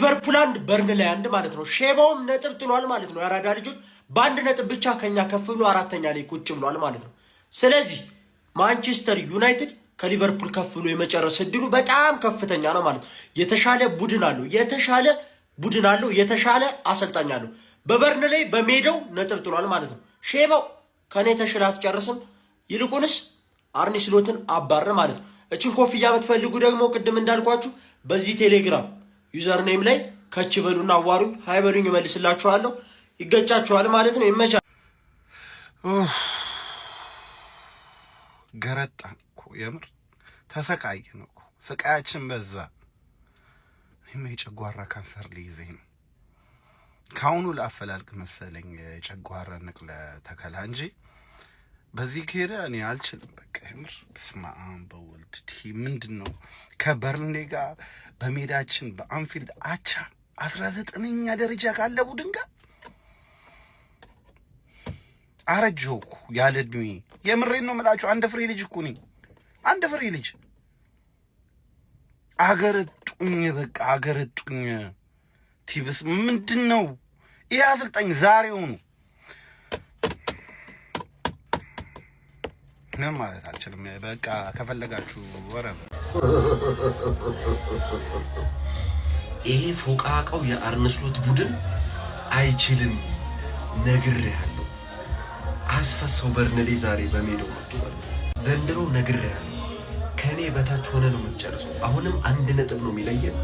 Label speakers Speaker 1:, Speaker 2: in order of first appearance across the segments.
Speaker 1: ሊቨርፑል አንድ በርንሌይ አንድ ማለት ነው። ሼባውም ነጥብ ጥሏል ማለት ነው። ያራዳ ልጆች በአንድ ነጥብ ብቻ ከኛ ከፍ ብሎ አራተኛ ላይ ቁጭ ብሏል ማለት ነው። ስለዚህ ማንቸስተር ዩናይትድ ከሊቨርፑል ከፍ ብሎ የመጨረስ እድሉ በጣም ከፍተኛ ነው ማለት ነው። የተሻለ ቡድን አለው፣ የተሻለ አሰልጣኝ አለው። በበርንሌይ በሜዳው ነጥብ ጥሏል ማለት ነው። ሼባው ከኔ ተሽላ አትጨርስም። ይልቁንስ አርኔ ስሎትን አባረ ማለት ነው። እችን ኮፍያ የምትፈልጉ ደግሞ ቅድም እንዳልኳችሁ በዚህ ቴሌግራም ዩዘር ኔም ላይ ከች በሉና አዋሩኝ፣ ሃይ በሉኝ፣ እመልስላችኋለሁ። ይገጫችኋል ማለት ነው። ይመቻል።
Speaker 2: ገረጣን እኮ የምር ተሰቃየን እኮ ስቃያችን በዛ። እኔማ የጨጓራ ካንሰር ሊይዘኝ ነው። ካሁኑ ላፈላልግ መሰለኝ የጨጓራ ንቅለ ተከላ እንጂ በዚህ ከሄደ እኔ አልችልም። በቃ የምር በስመ አብ በወልድ ምንድን ነው ከበርንሌይ ጋር በሜዳችን በአንፊልድ አቻ 19ኛ ደረጃ ካለ ቡድን ጋር አረጀሁ እኮ ያለ እድሜ። የምሬን ነው የምላችሁ። አንድ ፍሬ ልጅ እኮ ነኝ፣ አንድ ፍሬ ልጅ። አገረጡኝ፣ በቃ አገረጡኝ። ቲብስ ምንድን ነው ይሄ አሰልጣኝ ዛሬውኑ ምንም ማለት አልችልም። በቃ ከፈለጋችሁ ወረበ።
Speaker 3: ይሄ ፎቃቃው የአርነ ስሎት ቡድን አይችልም፣ ነግሬሃለሁ። አስፈሳው በርንሌይ ዛሬ በሜዳው መጥቶ ዘንድሮ ነግሬሃለሁ። ከኔ በታች ሆነ ነው የምትጨርሰው። አሁንም አንድ ነጥብ ነው የሚለየን።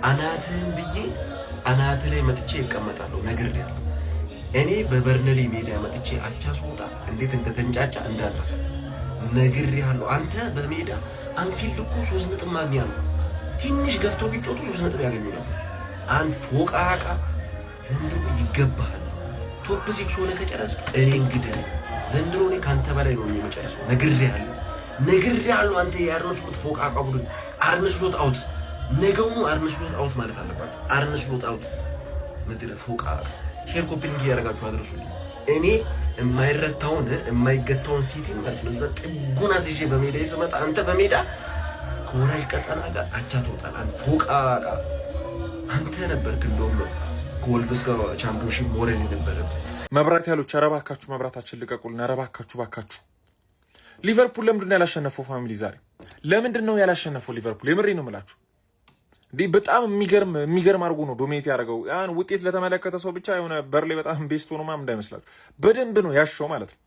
Speaker 3: አናትህን ብዬ አናት ላይ መጥቼ ይቀመጣለሁ። ነግሬሃለሁ። እኔ በበርንሌይ ሜዳ መጥቼ አቻ ስወጣ እንዴት እንደተንጫጫ እንዳትረሳ። ነግሬሃለሁ። አንተ በሜዳ አንፊልድ እኮ 3 ነጥብ ማግኛ ነው። ትንሽ ገፍቶ ቢጮቱ 3 ነጥብ ያገኙ ነበር። አንድ ፎቃቃ ዘንድሮ ይገባሃል። ቶፕ 6 ሆነ ከጨረስክ እኔ እንግዲህ ዘንድሮ እኔ ካንተ በላይ ነው የምጨርሰው። ነግሬሃለሁ። አንተ የአርነ ስሎት ፎቃቃ ቡድን አርነ ስሎት አውት። ነገውኑ አርነ ስሎት አውት ማለት አለባችሁ። አርነ ስሎት አውት። ምድረ ፎቃቃ ሼር ኮፒንግ እያደረጋችሁ አድርሱልኝ። እኔ የማይረታውን የማይገታውን ሲቲ ማለት ነው እዛ ጥጉን አስይዤ በሜዳ ስመጣ አንተ በሜዳ ከወራጅ ቀጠና ጋር አቻ ትወጣለህ። አንተ ፎቃቃ አንተ ነበርክ እንደውም ከወልቭስ ጋር ቻምፒዮንሺፕ ሞራል የነበረብህ።
Speaker 4: መብራት ያሉት ኧረ እባካችሁ መብራታችን ልቀቁልን። ኧረ እባካችሁ ሊቨርፑል ለምንድን ነው ያላሸነፈው? ፋሚሊ ዛሬ ለምንድን ነው ያላሸነፈው ሊቨርፑል? የምሬ ነው የምላችሁ። እንዴ በጣም የሚገርም አድርጎ ነው ዶሚኔት ያደረገው። ያን ውጤት ለተመለከተ ሰው ብቻ የሆነ በርንሌይ በጣም ቤስት ሆኖ ምናምን እንዳይመስላችሁ፣ በደንብ ነው ያሸው ማለት ነው።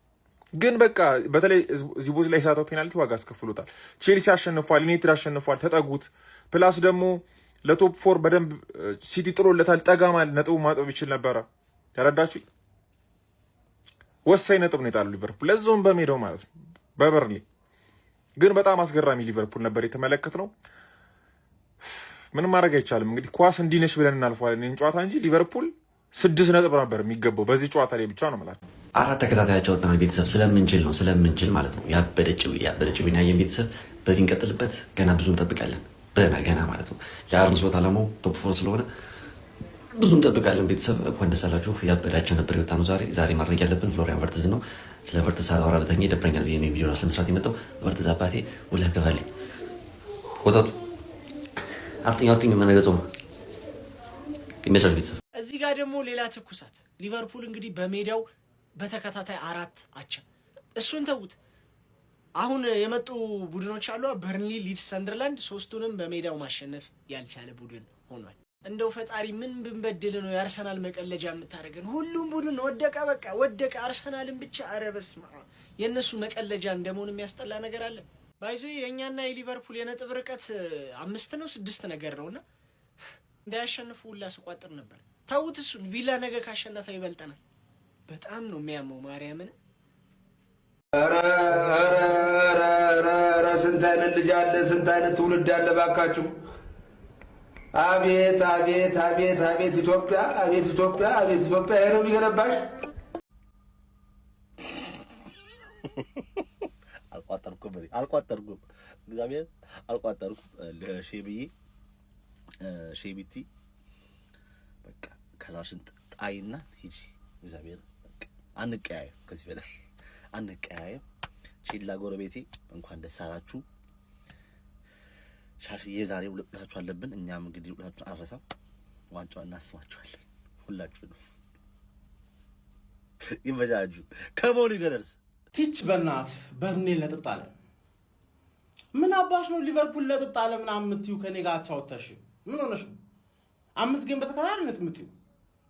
Speaker 4: ግን በቃ በተለይ ዚቦዝ ላይ ሳተው ፔናልቲ ዋጋ አስከፍሎታል። ቼልሲ አሸንፏል፣ ዩናይትድ አሸንፏል፣ ተጠጉት። ፕላስ ደግሞ ለቶፕ 4 በደንብ ሲቲ ጥሎለታል። ጠጋማል፣ ነጥቡ ማጥበብ ይችል ነበረ። ያረዳችሁ ወሳኝ ነጥብ ነው የጣለው ሊቨርፑል፣ ለዛውም በሜዳው ማለት ነው በበርንሌይ። ግን በጣም አስገራሚ ሊቨርፑል ነበር የተመለከትነው። ምንም ማድረግ አይቻልም። እንግዲህ ኳስ እንዲነሽ ብለን እናልፈዋለን ይህን ጨዋታ እንጂ ሊቨርፑል 6 ነጥብ ነበር የሚገባው በዚህ ጨዋታ ላይ ብቻ ነው ማለት ነው።
Speaker 5: 4 ተከታታይ ጨዋታ ቤተሰብ ስለምንችል ማለት ነው። ያበደችው ያየን ቤተሰብ በዚህ እንቀጥልበት። ገና ብዙ እንጠብቃለን ገና ማለት ነው። የአርነ ስሎት አላማው ቶፕ 4 ስለሆነ ብዙ እንጠብቃለን ቤተሰብ። እንኳን ደስ አላችሁ። ያበዳቸው ነበር የወጣ ነው ዛሬ ማድረግ ያለብን ፍሎሪያን ቨርትዝ ነው። ስለ ቨርትዝ አወራ በተኛ ይደብረኛል ብዬ ነው ቪዲዮ ለመስራት የመጣው። ቨርትዝ አባቴ ወላ ገባልኝ ወጣቱ አፍጥኛው መነገጸው ይመሻል ቤተሰብ።
Speaker 1: እዚህ ጋር ደግሞ ሌላ ትኩሳት። ሊቨርፑል እንግዲህ በሜዳው በተከታታይ 4 አቻ። እሱን ተውት። አሁን የመጡ ቡድኖች አሉ፣ በርንሊ፣ ሊድስ፣ ሰንደርላንድ። 3ቱንም በሜዳው ማሸነፍ ያልቻለ ቡድን ሆኗል። እንደው ፈጣሪ ምን ብንበድል ነው የአርሰናል መቀለጃ የምታደርገን? ሁሉም ቡድን ወደቀ፣ በቃ ወደቀ። አርሰናልን ብቻ ኧረ በስመ አብ የእነሱ መቀለጃ እንደመሆን የሚያስጠላ ነገር አለ። ባይዞ የእኛና የሊቨርፑል የነጥብ ርቀት 5 ነው 6 ነገር ነውና እንዳያሸንፉ ሁላ ስቋጥር ነበር። ተውት እሱን። ቪላ ነገ ካሸነፈ ይበልጠናል። በጣም ነው የሚያመው ማርያምን።
Speaker 6: ስንት አይነት ልጅ አለ፣ ስንት አይነት ትውልድ አለ ባካችሁ። አቤት አቤት አቤት አቤት ኢትዮጵያ፣ አቤት ኢትዮጵያ፣ አቤት ኢትዮጵያ። ይሄ ነው የሚገነባሽ።
Speaker 7: አልቋጠርኩም እግዚአብሔር አልቋጠርኩም። ሼቢቲ በቃ ከዛሽን ጣይና ሂጂ እግዚአብሔር በቃ አንቀያየም፣ ከዚህ በላይ አንቀያየም። ቼላ ጎረቤቴ እንኳን ደስ አላችሁ። ሻሽዬ ዛሬ ውለታችሁ አለብን። እኛም እንግዲህ ውለታችሁን አንረሳም። ዋንጫውን እናስማቸዋለን ሁላችሁ ነው ይመጃጁ ከሞኒ ገርስ
Speaker 8: ቲች በእናት በርንሌ ነጥብ ጣለ። ምን አባሽ ነው ሊቨርፑል ነጥብ ጣለ ምናምን የምትይው ከኔ ጋር አቻውተሽ ምን ሆነሽ ነው? 5 ጌም በተከታታይ ነጥብ የምትይው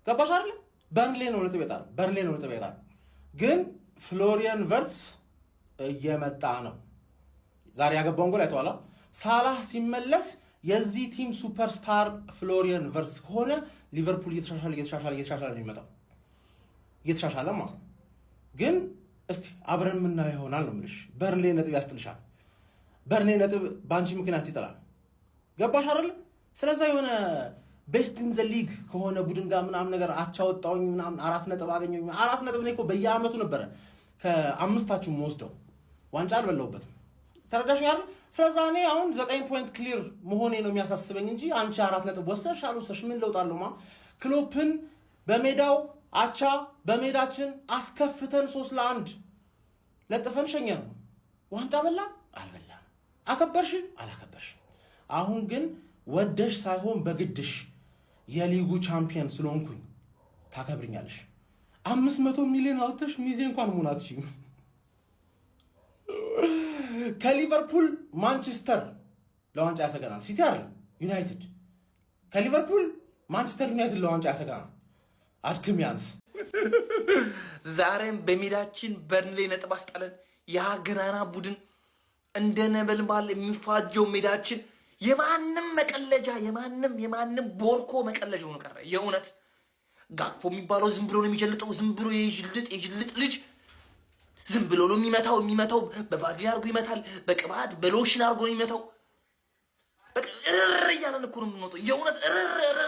Speaker 8: ገባሽ አይደል? በርንሌ ነው ነጥብ የጣለ በርንሌ ነው ነጥብ የጣለ። ግን ፍሎሪያን ቨርትስ እየመጣ ነው። ዛሬ ያገባውን ጎል አይተዋላ። ሳላህ ሲመለስ የዚህ ቲም ሱፐርስታር ፍሎሪያን ቨርትስ ከሆነ ሊቨርፑል እየተሻሻለ ነው የሚመጣው እየተሻሻለ ማለት ግን እስቲ አብረን የምናየው ይሆናል ነው የምልሽ። በርንሌ ነጥብ ያስጥልሻል። በርንሌ ነጥብ በአንቺ ምክንያት ይጥላል። ገባሽ አይደል? ስለዛ የሆነ ቤስት ኢን ዘ ሊግ ከሆነ ቡድን ጋር ምናምን ነገር አቻወጣውኝ ምናምን 4 ነጥብ አገኘኝ 4 ነጥብ ነው እኮ በየአመቱ ነበረ ከአምስታችሁም ወስደው ዋንጫ አልበላሁበትም። ተረዳሽ አይደል? ስለዛ እኔ አሁን 9 ፖይንት ክሊር መሆኔ ነው የሚያሳስበኝ እንጂ አንቺ 4 ነጥብ ወሰድሽ አልወሰድሽ ምን ለውጥ አለው? ክሎፕን በሜዳው አቻ በሜዳችን አስከፍተን 3-1 ለጥፈን ሸኘን። ዋንጫ በላ አልበላም፣ አከበርሽ አላከበርሽ። አሁን ግን ወደሽ ሳይሆን በግድሽ የሊጉ ቻምፒየን ስለሆንኩኝ ታከብርኛለሽ። 500 ሚሊዮን አውጥተሽ ሚዜ እንኳን ሙናትሽ ከሊቨርፑል ማንቸስተር ለዋንጫ ያሰጋናል። ሲቲ አይደለም ዩናይትድ። ከሊቨርፑል ማንቸስተር ዩናይትድ ለዋንጫ ያሰጋናል። አድክሚያንስ
Speaker 9: ዛሬም በሜዳችን በርንሌ ነጥብ አስጣለን። የሀገራና ቡድን እንደ ነበልባል የሚፋጀው ሜዳችን የማንም መቀለጃ የማንም ቦርኮ መቀለጃ ሆኖ ቀረ። የእውነት ጋክፖ የሚባለው ዝም ብሎ ነው የሚጀልጠው። ዝም ብሎ የጅልጥ ልጅ ዝም ብሎ ነው የሚመታው። በቫዝሊን አድርጎ ይመታል፣ በቅባት በሎሽን አድርጎ ነው የሚመታው። በቃ እርር እያለን እኮ ነው የምንወጣው። የእውነት እርር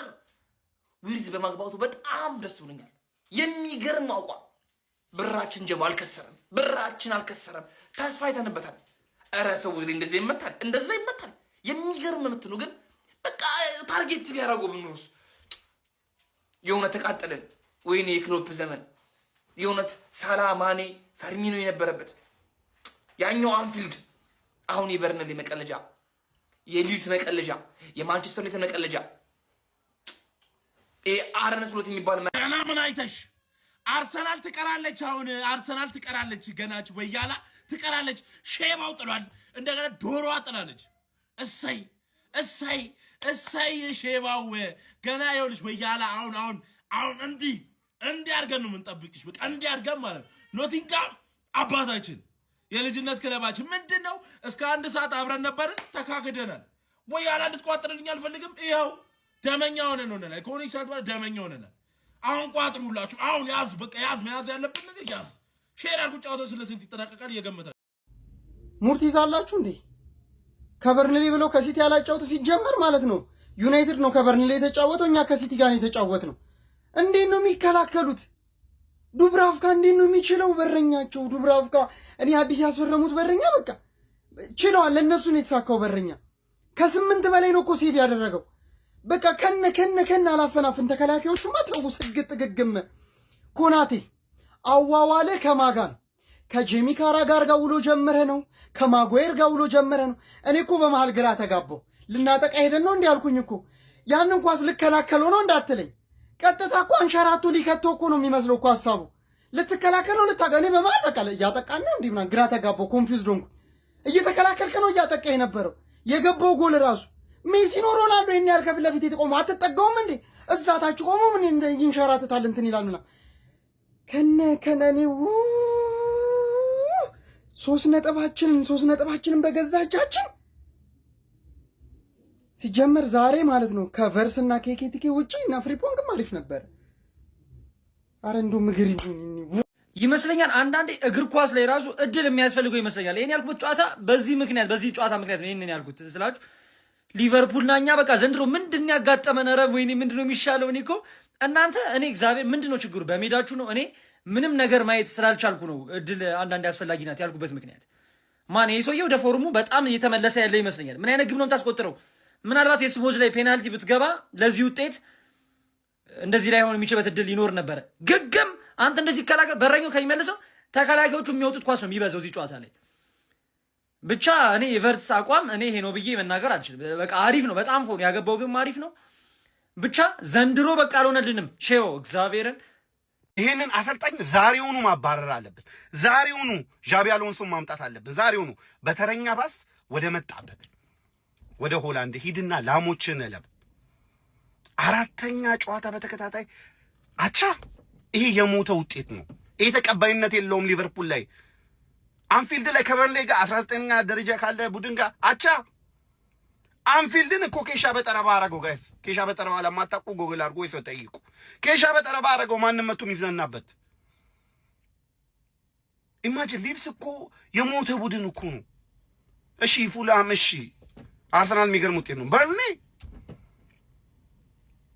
Speaker 9: ዊርዝ በማግባቱ በጣም ደስ ብሎኛል። የሚገርም አቋም። ብራችን ጀባ አልከሰረም፣ ብራችን አልከሰረም። ተስፋ አይተንበታል። ኧረ ሰው እንደዚህ ይመታል። የሚገርም የምትሉ ግን በቃ ታርጌት ቢያደርጉ ብንወስ የእውነት ተቃጠልን። ወይኔ የክሎፕ ዘመን የእውነት ሳላ ማኔ ፈርሚኖ የነበረበት ያኛው አንፊልድ። አሁን የበርንሌ መቀለጃ፣ የሊድስ መቀለጃ፣ የማንቸስተር ዩናይትድ መቀለጃ አርነ ስሎት የሚባል
Speaker 10: ገና ምን አይተሽ አርሰናል ትቀራለች። አሁን አርሰናል ትቀራለች። ገናች ወያላ ትቀራለች። ሼባው ጥሏል። እንደገና ዶሮዋ ጥላለች። እሰይ ሼባው ገና ይኸውልሽ ወያላ አሁን እንዲህ አድርገን ነው የምንጠብቅሽ። በቃ እንዲህ አድርገን ማለት ኖቲንጋም አባታችን የልጅነት ክለባችን ምንድነው? እስከ 1 ሰዓት አብረን ነበርን፣ ተካክደናል። ወያላ እንድትቋጥርልኝ አልፈልግም። ይኸው ደመኛ ሆነናል። ከሆነ ሰዓት በኋላ ደመኛ ሆነናል። አሁን ቋጥሩላችሁ። አሁን ያዝ፣ በቃ ያዝ፣ መያዝ ያለብን ነገር ያዝ። ሼር አድርጉ። ጫወታው ስለ ስንት ይጠናቀቃል እየገመታችሁ
Speaker 11: ሙርት ይዛላችሁ እንዴ? ከበርንሌ ብለው ከሲቲ ያላጫውቱ ሲጀመር ማለት ነው። ዩናይትድ ነው ከበርንሌ የተጫወተው፣ እኛ ከሲቲ ጋር ነው የተጫወትነው። እንዴት ነው የሚከላከሉት? ዱብራቭካ እንዴት ነው የሚችለው? በረኛቸው ዱብራቭካ እኔ አዲስ ያስፈረሙት በረኛ በቃ ችለዋል። ለነሱ ነው የተሳካው በረኛ። ከ8 በላይ ነው እኮ ሴቭ ያደረገው። በቃ ከነ አላፈናፍን ተከላካዮቹማ ተው ስግጥ ግግም። ኮናቴ አዋዋለ ከማጋን ከጄሚ ካራጋር ጋር ውሎ ጀመረ ነው፣ ከማጓየር ጋር ውሎ ጀመረ ነው። እኔ እኮ በመሃል ግራ ተጋባው። ልናጠቃ ሄደን ነው እንዴ አልኩኝ እኮ። ያንን ኳስ ልከላከለው ነው እንዳትለኝ። ቀጥታ እኮ አንሸራቶ ሊከተው እኮ ነው የሚመስለው እኮ ሐሳቡ። ልትከላከለው ልታገኔ በመሃል በቃ እያጠቃን ነው እንዴ ምናምን ግራ ተጋባው። ኮንፊውዝድ ሆንኩ። እየተከላከልክ ነው እያጠቃ የነበረው። የገባው ጎል ራሱ ሜሲ ነው ሮናልዶ ይሄን ያህል ከፊት ለፊት የተቆመ አትጠጋውም እንዴ? እዛ ታች ቆሞ ምን ይንሸራተታል እንትን ይላል ምናምን ከነኔ 3 ነጥባችንን በገዛ እጃችን ሲጀመር ዛሬ ማለት ነው። ከቨርስ እና ከኬቲኬ ውጪ እና ፍሪፖንግም አሪፍ ነበር። አረ እንደው ምግር
Speaker 12: ይመስለኛል አንዳንዴ እግር ኳስ ላይ ራሱ እድል የሚያስፈልገው ይመስለኛል። ይሄን ያልኩት ጨዋታ በዚህ ጨዋታ ምክንያት ነው ይሄንን ያልኩት ስላችሁ ሊቨርፑልና እኛ በቃ ዘንድሮ ምንድን ያጋጠመን? ኧረ ወይኔ ምንድነው የሚሻለው? እኔ እኮ እናንተ እኔ እግዚአብሔር ምንድነው ችግሩ? በሜዳችሁ ነው። እኔ ምንም ነገር ማየት ስላልቻልኩ ነው እድል አንዳንዴ አስፈላጊ ናት ያልኩበት ምክንያት። ማን ይሄ ሰውዬ ወደ ፎርሙ በጣም እየተመለሰ ያለ ይመስለኛል። ምን አይነት ግብ ነው የምታስቆጥረው? ምናልባት የስሞዝ ላይ ፔናልቲ ብትገባ ለዚህ ውጤት እንደዚህ ላይ ሆነ የሚችበት እድል ይኖር ነበረ። ግግም አንተ እንደዚህ ይከላከል በረኛው ከሚመልሰው ተከላካዮቹ የሚወጡት ኳስ ነው የሚበዛው እዚህ ጨዋታ ላይ። ብቻ እኔ የቨርትስ አቋም እኔ ይሄ ነው ብዬ መናገር አልችልም። በቃ አሪፍ ነው፣ በጣም ፎን ያገባው ግን አሪፍ ነው። ብቻ ዘንድሮ በቃ አልሆነልንም። ሼው እግዚአብሔርን
Speaker 2: ይሄንን አሰልጣኝ ዛሬውኑ ማባረር አለብን። ዛሬውኑ ዣቢ አሎንሶን ማምጣት አለብን። ዛሬውኑ በተረኛ ባስ ወደ መጣበት ወደ ሆላንድ ሂድና ላሞችን እለብ። አራተኛ ጨዋታ በተከታታይ አቻ። ይሄ የሞተ ውጤት ነው። ይሄ ተቀባይነት የለውም። ሊቨርፑል ላይ አንፊልድ ላይ ከበርንሌ ጋር 19ኛ ደረጃ ካለ ቡድን ጋር አቻ። አንፊልድን እኮ ኬሻ በጠረባ አረገው። ጋይስ ኬሻ በጠረባ ለማታውቁ ጎግል አድርጎ ይሰው ጠይቁ። ኬሻ በጠረባ አረገው። ማንም መቶ የሚዝናናበት ኢማጂን። ሊድስ እኮ የሞተ ቡድን እኮ ነው። እሺ ፉላም፣ እሺ አርሰናል የሚገርም ውጤት ነው። በርንሌ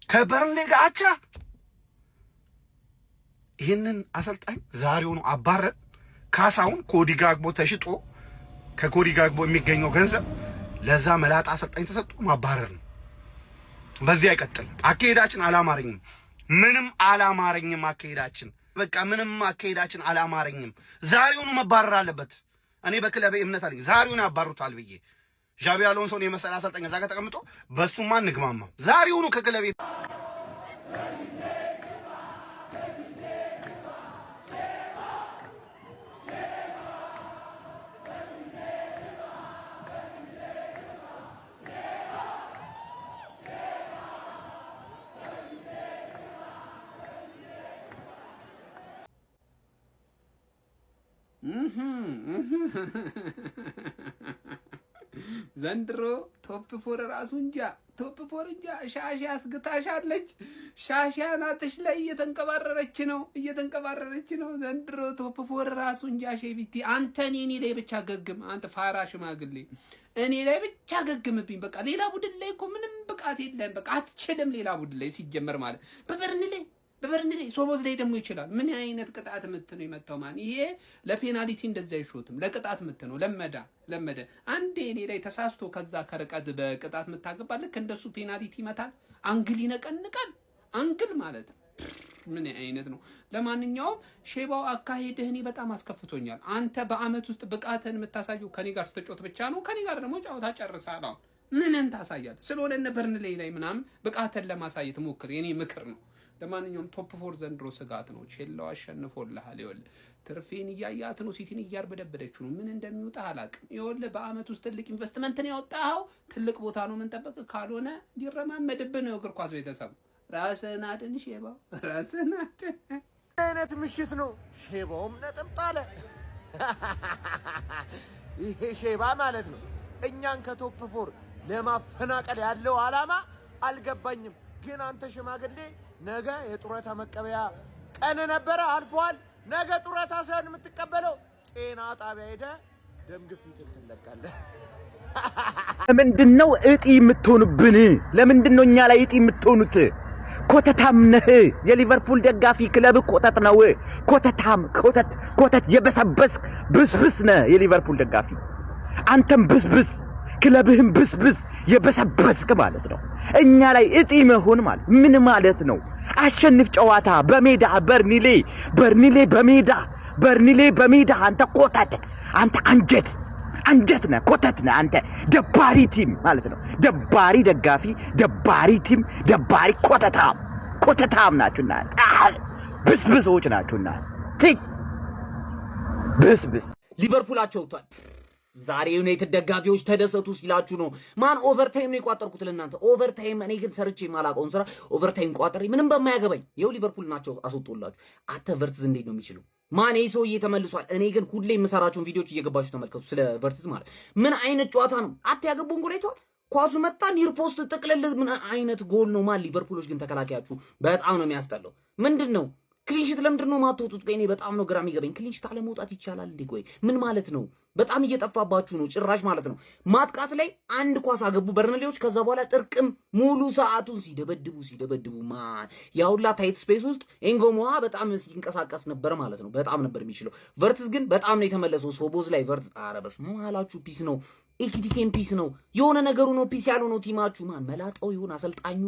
Speaker 2: ከበርንሌ ጋር አቻ። ይህንን አሰልጣኝ ዛሬውኑ አባረን ካሳውን ኮዲ ጋግቦ ተሽጦ ከኮዲ ጋግቦ የሚገኘው ገንዘብ ለዛ መላጣ አሰልጣኝ ተሰጥቶ ማባረር ነው። በዚህ አይቀጥልም። አካሄዳችን አላማረኝም። ምንም አላማረኝም። አካሄዳችን በቃ ምንም አካሄዳችን አላማረኝም። ዛሬውኑ መባረር አለበት። እኔ በክለቤ እምነት አለኝ። ዛሬውኑ ያባሩታል ብዬ ዣቢ አሎንሶን የመሰለ አሰልጣኝ እዛ ጋር ተቀምጦ በሱማ እንግማማ። ዛሬውኑ ከክለቤ
Speaker 13: ዘንድሮ ቶፕ ፎር ራሱ እንጃ ሻሻ አስግታሻለች። ሻሻ ናትሽ ላይ እየተንቀባረረች ነው። ዘንድሮ ቶፕ ፎር ራሱ እንጃ። ሼቢቲ አንተ እኔ ላይ ብቻ ገግም። አንተ ፋራ ሽማግሌ እኔ ላይ ብቻ ገግምብኝ። በቃ ሌላ ቡድን ላይ እኮ ምንም ብቃት የለም። በቃ አትችልም። ሌላ ቡድን ላይ ሲጀመር ማለት በበርንሌ ሶቦዝ ላይ ደግሞ ይችላል። ምን አይነት ቅጣት ምት ነው የመታው? ማን ይሄ ለፔናልቲ እንደዛ አይሾትም። ለቅጣት ምት ነው። ለመደ አንዴ እኔ ላይ ተሳስቶ ከዛ ከርቀት በቅጣት ምታገባ ልክ እንደሱ ፔናልቲ ይመታል። አንግል ይነቀንቃል። አንግል ማለት ምን አይነት ነው? ለማንኛውም ሼባው አካሄድህ እኔ በጣም አስከፍቶኛል። አንተ በአመት ውስጥ ብቃትን የምታሳየው ከኔ ጋር ስትጮት ብቻ ነው። ከኔ ጋር ደግሞ ጫወታ ጨርሳል። አሁን ምንን ታሳያለህ? ስለሆነ እነ በርንሌ ላይ ምናምን ብቃትን ለማሳየት ሞክር። የኔ ምክር ነው። ለማንኛውም ቶፕ ፎር ዘንድሮ ስጋት ነው። ቼላው አሸንፎልሃል። ይኸውልህ ትርፌን እያያት ነው። ሲቲን እያርበደበደችው ነው። ምን እንደሚወጣ አላውቅም። ይኸውልህ በአመት ውስጥ ትልቅ ኢንቨስትመንት ነው ያወጣኸው። ትልቅ ቦታ ነው የምንጠብቅ። ካልሆነ ሊረማመድብህ ነው። እግር ኳስ ቤተሰብ ራስህን አድን። ሼባው ራስህን አድን።
Speaker 1: አይነት ምሽት ነው። ሼባውም ነጥብ ጣለ። ይሄ ሼባ ማለት ነው እኛን ከቶፕ ፎር ለማፈናቀል ያለው አላማ አልገባኝም። ግን አንተ ሽማግሌ ነገ የጡረታ መቀበያ ቀን ነበረ፣ አልፏል። ነገ ጡረታ ሳይሆን የምትቀበለው ጤና ጣቢያ ሄደህ ደም ግፊትን ትለቃለህ።
Speaker 14: ለምንድነው እጢ የምትሆኑብን? ለምንድነው እኛ ላይ እጢ የምትሆኑት? ኮተታም ነህ። የሊቨርፑል ደጋፊ ክለብ ኮተት ነው። ኮተት የበሰበስክ ብስብስ ነህ። የሊቨርፑል ደጋፊ አንተም ብስብስ፣ ክለብህም ብስብስ የበሰበስክ ማለት ነው። እኛ ላይ እጢ መሆን ማለት ምን ማለት ነው? አሸንፍ ጨዋታ በሜዳ በርንሌ በሜዳ አንተ ኮተት፣ አንተ አንጀት ነህ፣ ኮተት ነህ አንተ። ደባሪ ቲም ማለት ነው። ደባሪ ደጋፊ፣ ደባሪ ቲም፣ ደባሪ ኮተታም ናችሁና ብስብሶች ናችሁና ብስብስ።
Speaker 15: ሊቨርፑል አቸውቷል። ዛሬ ዩናይትድ ደጋፊዎች ተደሰቱ ሲላችሁ ነው። ማን ኦቨርታይም ነው የቋጠርኩት ለእናንተ ኦቨርታይም። እኔ ግን ሰርቼ የማላውቀውን ስራ ኦቨርታይም ቋጠሬ ምንም በማያገባኝ ይኸው ሊቨርፑል ናቸው አስወጡላችሁ። አተ ቨርትዝ እንዴት ነው የሚችለው? ማን ይሄ ሰውዬ ተመልሷል። እኔ ግን ሁሌ የምሰራቸውን ቪዲዮዎች እየገባችሁ ተመልከቱ። ስለ ቨርትዝ ማለት ምን አይነት ጨዋታ ነው? አተ ያገቡን ጎል አይተዋል። ኳሱ መጣ ኒር ፖስት ጥቅልል። ምን አይነት ጎል ነው? ማን ሊቨርፑሎች ግን ተከላካያችሁ በጣም ነው የሚያስጠላው። ምንድን ነው ክሊንሽት ለምንድን ነው ማትወጡት? ቆይ እኔ በጣም ነው ግራ የሚገባኝ። ክሊንሽት አለመውጣት ይቻላል እንዴ? ቆይ ምን ማለት ነው? በጣም እየጠፋባችሁ ነው ጭራሽ ማለት ነው። ማጥቃት ላይ አንድ ኳስ አገቡ በርንሌዎች። ከዛ በኋላ ጥርቅም ሙሉ ሰዓቱን ሲደበድቡ ማን ያውላ ታይት ስፔስ ውስጥ ኤንጎሞዋ በጣም ሲንቀሳቀስ ነበር ማለት ነው። በጣም ነበር የሚችለው። ቨርትዝ ግን በጣም ነው የተመለሰው። ሶቦዝ ላይ ቨርትዝ አረበሽ መሀላችሁ ፒስ ነው። ኢኪቲኬን ፒስ ነው። የሆነ ነገሩ ነው ፒስ ያለው ነው። ቲማችሁ ማን መላጣው ይሁን አሰልጣኙ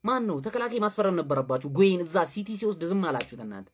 Speaker 15: ማን ነው? ተከላካይ ማስፈረም ነበረባችሁ። ጎይን እዛ ሲቲ ሲወስድ ዝም አላችሁት እናንተ።